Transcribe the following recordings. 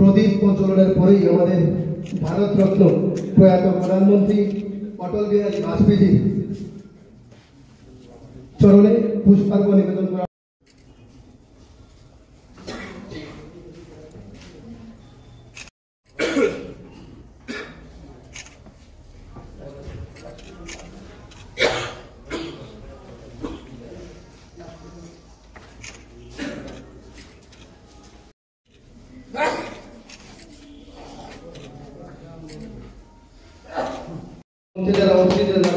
প্রদীপ প্রজ্বলনের পরেই আমাদের ভারত রত্ন প্রয়াত প্রধানমন্ত্রী অটল বিহারী বাজপেয়ীর চরণে পুষ্পার্ঘ্য নিবেদন করা।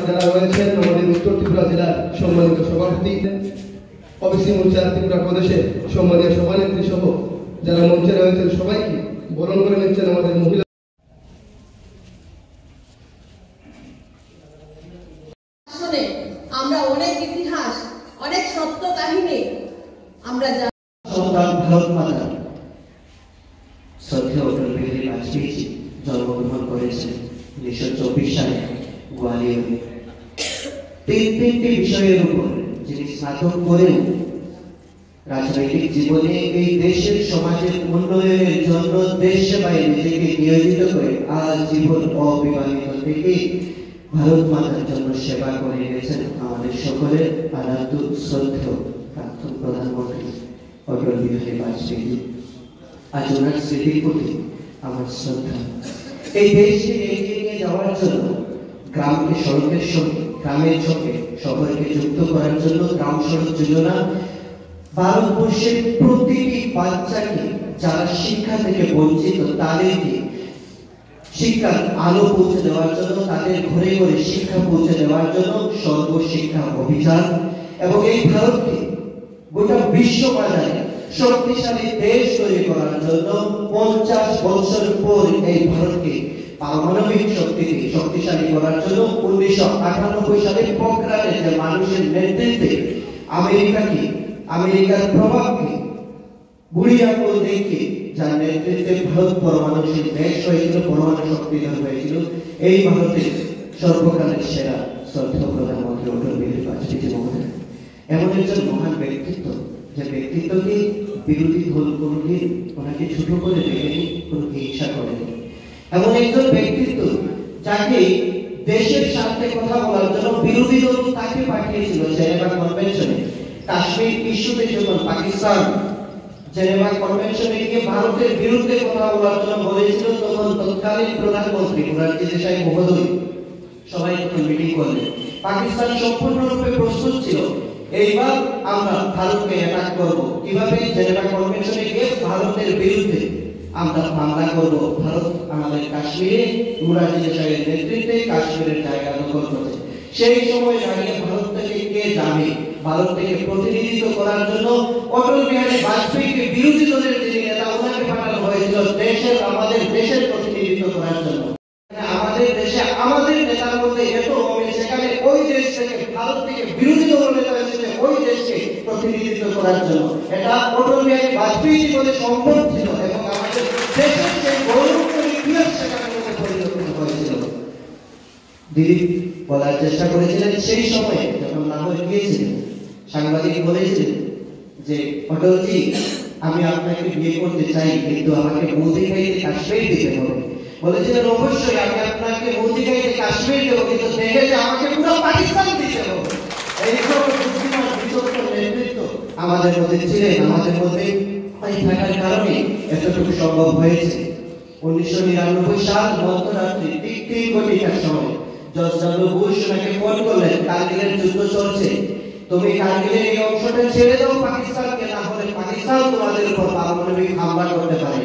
যারা রয়েছেন আমাদের উত্তর ত্রিপুরা জেলার সম্মানিত সভাপতি, ওবিসি মোর্চা ত্রিপুরা প্রদেশের সম্মানীয় সভানেত্রী সহ যারা মঞ্চে রয়েছেন সবাইকে বরণ করে নিচ্ছেন আমাদের মহিলা। আমরা অনেক ইতিহাস, অনেক সত্য কাহিনী আমরা ভারত মাতা শ্রদ্ধেয় অটল বিহারী বাজপেয়ী জন্মগ্রহণ করেছেন 1924 সালে গোয়ালিয়রে। তিনটি বিষয়ের উপর যিনি স্নাতক করেও রাজনৈতিক জীবনে এই দেশের সমাজের উন্নয়নের জন্য দেশ সেবায় নিজেকে নিয়োজিত করে আজ জীবন অবিবাহিত থেকে ভারত মাতার জন্য সেবা করে গেছেন আমাদের সকলের আরাধ্য শ্রদ্ধেয় প্রাক্তন প্রধানমন্ত্রী অটল বিহারী বাজপেয়ী। আজ ওনার স্মৃতির প্রতি আমার শ্রদ্ধা। এই দেশকে এগিয়ে নিয়ে যাওয়ার জন্য গ্রামকে সড়কের সঙ্গে, গ্রামের সঙ্গে শহরকে যুক্ত করার জন্য গ্রাম সড়ক যোজনা, ভারতবর্ষের প্রতিটি বাচ্চাকে যারা শিক্ষা থেকে বঞ্চিত তাদেরকে শিক্ষার আলো পৌঁছে দেওয়ার জন্য, তাদের ঘরে ঘরে শিক্ষা পৌঁছে দেওয়ার জন্য সর্বশিক্ষা অভিযান, এবং এই ভারতকে গোটা বিশ্ব বাজারে শক্তিশালী দেশ তৈরি করার জন্য 50 বছর পর এই ভারতকে পারমাণবিক শক্তিকে শক্তিশালী করার জন্য 1998 সালে পোখরানে যে মানুষের নেতৃত্বে আমেরিকার প্রভাবকে বুড়ি আঙুল দেখিয়ে যার নেতৃত্বে ভারত পরমাণুশীল দেশ হয়েছিল, পরমাণু শক্তিধর হয়েছিল, এই ভারতের সর্বকালের সেরা শ্রদ্ধেয় প্রধানমন্ত্রী অটল বিহারী বাজপেয়ী মহোদয় এমন একজন মহান ব্যক্তিত্ব, যে ব্যক্তিত্বকে বিরোধী দল কোনদিন ওনাকে ছোট করে দেখেনি, কোনো হিংসা করেনি। এমন একজন ব্যক্তিত্ব যাকে দেশের স্বার্থে কথা বলার জন্য বিরোধী দল তাকে পাঠিয়েছিল জেনেভা কনভেনশনে। কাশ্মীর ইস্যুতে যখন পাকিস্তান জেনেভা কনভেনশনে গিয়ে ভারতের বিরুদ্ধে কথা বলার জন্য বলেছিল, তখন তৎকালীন প্রধানমন্ত্রী মোরারজি দেশাই মহোদয় সবাই তখন মিটিং করলেন। পাকিস্তান সম্পূর্ণরূপে প্রস্তুত ছিল, এইবার আমরা ভারতকে অ্যাটাক করব, কিভাবে জেনেভা কনভেনশনে গিয়ে ভারতের বিরুদ্ধে আমরা হামলা করব। ভারত আমাদের কাশ্মীরে মোরারজি দেশাইয়ের নেতৃত্বে কাশ্মীরের জায়গা দখল করেছে। সেই সময় দাঁড়িয়ে ভারত থেকে কে যাবে, ভারত থেকে প্রতিনিধিত্ব করার জন্য অটল বিহারী বাজপেয়ীকে বিরোধী দলের যিনি নেতা ওনাকে পাঠানো হয়েছিল আমাদের দেশের প্রতিনিধিত্ব করার জন্য। আমাদের দেশে আমাদের নেতার মধ্যে এত অমিল, সেখানে ওই দেশ থেকে ভারত থেকে বিরোধী দল নেতা এসেছে ওই দেশকে প্রতিনিধিত্ব করার জন্য। এটা অটল বিহারী বাজপেয়ী বলে সম্ভব ছিল, এবং আমাদের দেশের সেই গৌরবময় ইতিহাস সেখানে পরিলক্ষিত হয়েছিল। দিলীপ বলার চেষ্টা করেছিলেন সেই সময়ে যখন লাহোরে গিয়েছিলেন, সাংবাদিক বলেছিলেন যে অটলজি, আমি আপনাকে বিয়ে করতে চাই, কিন্তু আমাকে মোদি খাইতে কাশ্মীর দিতে হবে। বলেছিলেন অবশ্যই আমি আপনাকে মোদি খাইতে কাশ্মীর দেবো, কিন্তু দেখে যে আমাকে পুরো পাকিস্তান দিতে হবে। এইসব বুদ্ধিমান বিচক্ষণ নেতৃত্ব আমাদের মধ্যে ছিলেন, আমাদের মধ্যে থাকার কারণে এতটুকু সম্ভব হয়েছে। 1999 সাল মধ্যরাত্রি ঠিক 3 কোটিটার সময় জর্জ ডব্লিউ বুশ ওনাকে ফোন করলেন, কারগিলের যুদ্ধ চলছে, তুমি কারগিলের এই অংশটা ছেড়ে দাও পাকিস্তানকে, না হলে পাকিস্তান তোমাদের উপর পারমাণবিক হামলা করতে পারে।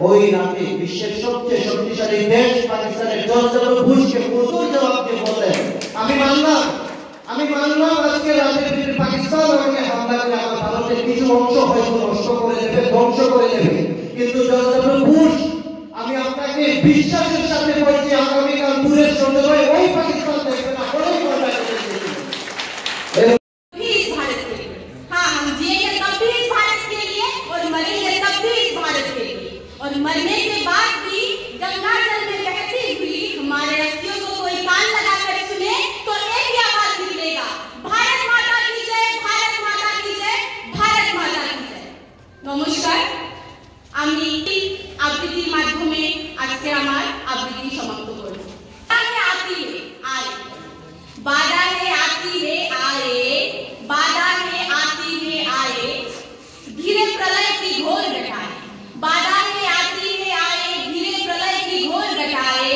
ওই রাতে বিশ্বের সবচেয়ে শক্তিশালী দেশ পাকিস্তানের জর্জ ডব্লিউ বুশকে প্রচুর জবাব দিয়ে বললেন, আমি মানলাম আজকে রাতের ভিতরে পাকিস্তান আমাকে হামলা করে আমার ভারতের কিছু অংশ হয়তো নষ্ট করে দেবে, ধ্বংস করে দেবে, কিন্তু জর্জ ডব্লিউ বুশ আমি আপনাকে বিশ্বাসের সাথে বলছি আগামীকাল পুরের সন্ধ্যায় ওই পাকিস্তান দেখবে না, ওই কথা और मरने के बाद भी गंगा जल में बहती हुई हमारे अस्थियों को कोई कान लगाकर सुने तो एक ही आवाज निकलेगा, भारत माता की जय, भारत माता की जय, भारत माता की जय। नमस्कार, আমি আবৃত্তি আজকে আমার আবৃত্তি সমাপ্ত করব। आती है आए, बाधा है आती है आए, बाधा है आती है आए, धीरे प्रलय की घोर घटाए, बाधा है आती है आए, धीरे प्रलय की घोर घटाए,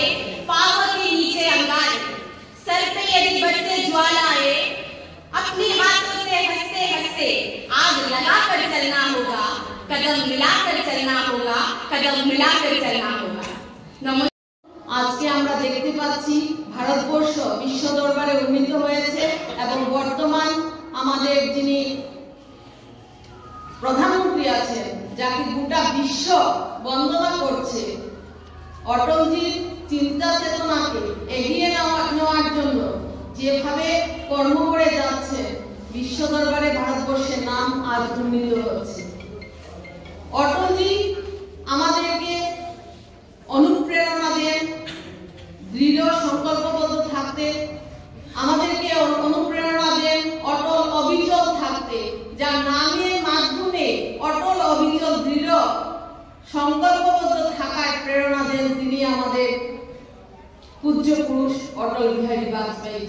पांव के नीचे अंगारे, सर पे यदि बढ़ते ज्वालाए, अपने हाथों से हंसते हंसते आग लगाकर चलना होगा, कदम मिलाकर चलना होगा, कदम मिलाकर चलना होगा। नमस्कार। আজকে আমরা দেখতে পাচ্ছি ভারতবর্ষ বিশ্ব দরবারে উন্নীত হয়েছে এবং বর্তমান আমাদের যিনি প্রধানমন্ত্রী আছেন, যাকে গোটা বিশ্ব বন্দনা করছে, অটলজির চিন্তা চেতনাকে এগিয়ে নেওয়ার জন্য যেভাবে কর্ম করে যাচ্ছে, বিশ্ব দরবারে ভারতবর্ষের নাম আজ উন্নীত হচ্ছে। অটলজি আমাদেরকে অনুপ্রেরণা দেন দৃঢ় সংকল্পবদ্ধ থাকতে, আমাদেরকে অনুপ্রেরণা দেন অটল অবিচল থাকতে, যার নামের মাধ্যমে অটল অবিচল দৃঢ় সংকল্পবদ্ধ থাকার প্রেরণা দেন তিনি আমাদের পূজ্য পুরুষ অটল বিহারী বাজপেয়ী।